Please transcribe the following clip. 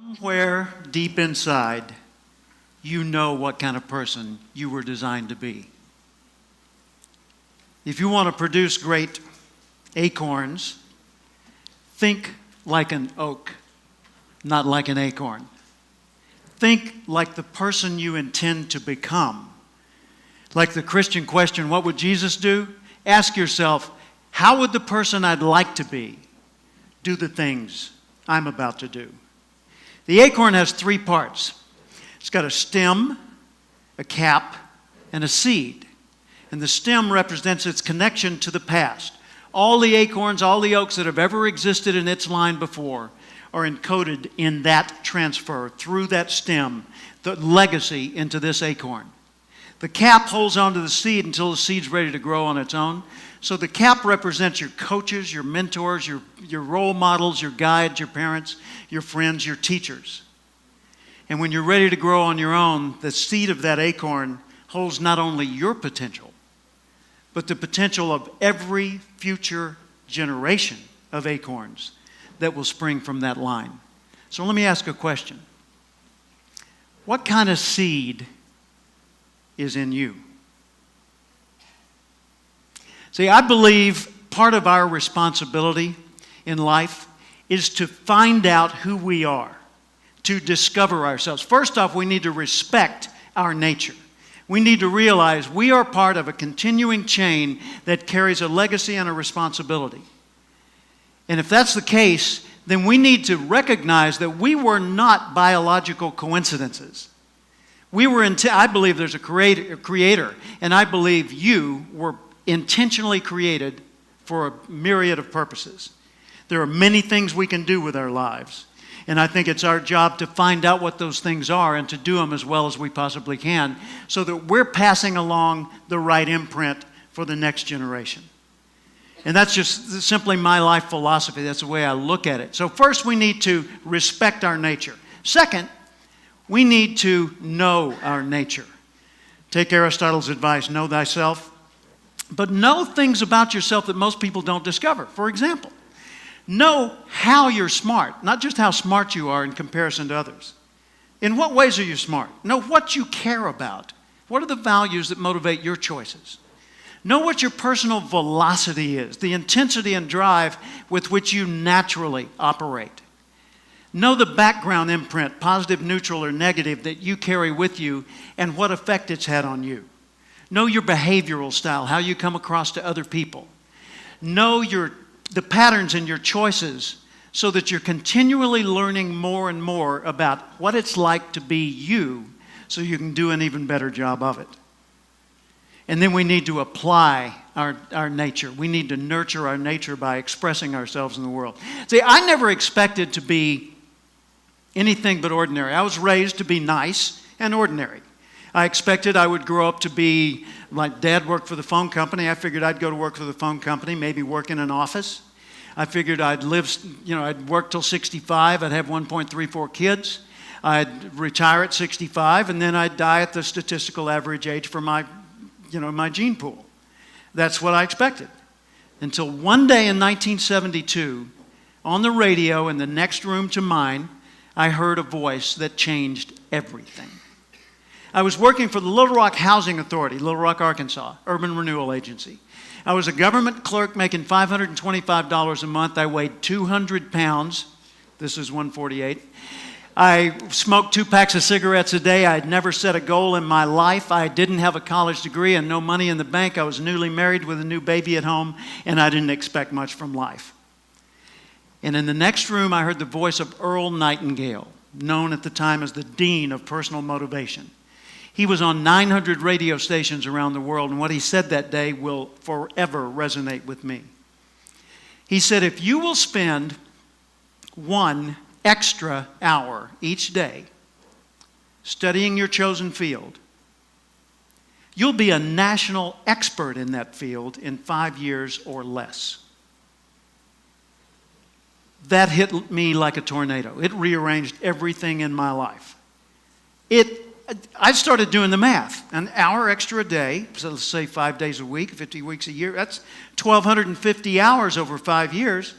Somewhere deep inside, you know what kind of person you were designed to be. If you want to produce great acorns, think like an oak, not like an acorn. Think like the person you intend to become. Like the Christian question, what would Jesus do? Ask yourself, how would the person I'd like to be do the things I'm about to do? The acorn has three parts. It's got a stem, a cap, and a seed. And the stem represents its connection to the past. All the acorns, all the oaks that have ever existed in its line before are encoded in that transfer through that stem, the legacy into this acorn. The cap holds onto the seed until the seed's ready to grow on its own. So the cap represents your coaches, your mentors, your role models, your guides, your parents, your friends, your teachers. And when you're ready to grow on your own, the seed of that acorn holds not only your potential, but the potential of every future generation of acorns that will spring from that line. So let me ask a question. What kind of seed is in you? See, I believe part of our responsibility in life is to find out who we are, to discover ourselves. First off, we need to respect our nature. We need to realize we are part of a continuing chain that carries a legacy and a responsibility. And if that's the case, then we need to recognize that we were not biological coincidences. I believe there's a creator, and I believe you were intentionally created for a myriad of purposes. There are many things we can do with our lives, and I think it's our job to find out what those things are and to do them as well as we possibly can so that we're passing along the right imprint for the next generation. And that's just simply my life philosophy. That's the way I look at it. So first, we need to respect our nature. Second, we need to know our nature. Take Aristotle's advice, know thyself, but know things about yourself that most people don't discover. For example, know how you're smart, not just how smart you are in comparison to others. In what ways are you smart? Know what you care about. What are the values that motivate your choices? Know what your personal velocity is, the intensity and drive with which you naturally operate. Know the background imprint, positive, neutral, or negative, that you carry with you and what effect it's had on you. Know your behavioral style, how you come across to other people. Know the patterns in your choices so that you're continually learning more and more about what it's like to be you so you can do an even better job of it. And then we need to apply our nature. We need to nurture our nature by expressing ourselves in the world. See, I never expected to be anything but ordinary. I was raised to be nice and ordinary. I expected I would grow up to be, like Dad worked for the phone company. I figured I'd go to work for the phone company, maybe work in an office. I figured I'd work till 65. I'd have 1.34 kids. I'd retire at 65, and then I'd die at the statistical average age for my gene pool. That's what I expected. Until one day in 1972, on the radio in the next room to mine, I heard a voice that changed everything. I was working for the Little Rock Housing Authority, Little Rock, Arkansas, Urban Renewal Agency. I was a government clerk making $525 a month. I weighed 200 pounds. This is 148. I smoked 2 packs of cigarettes a day. I had never set a goal in my life. I didn't have a college degree and no money in the bank. I was newly married with a new baby at home, and I didn't expect much from life. And in the next room, I heard the voice of Earl Nightingale, known at the time as the Dean of Personal Motivation. He was on 900 radio stations around the world, and what he said that day will forever resonate with me. He said, if you will spend 1 extra hour each day studying your chosen field, you'll be a national expert in that field in 5 years or less. That hit me like a tornado. It rearranged everything in my life. I started doing the math. An hour extra a day, so let's say 5 days a week, 50 weeks a year, that's 1,250 hours over 5 years.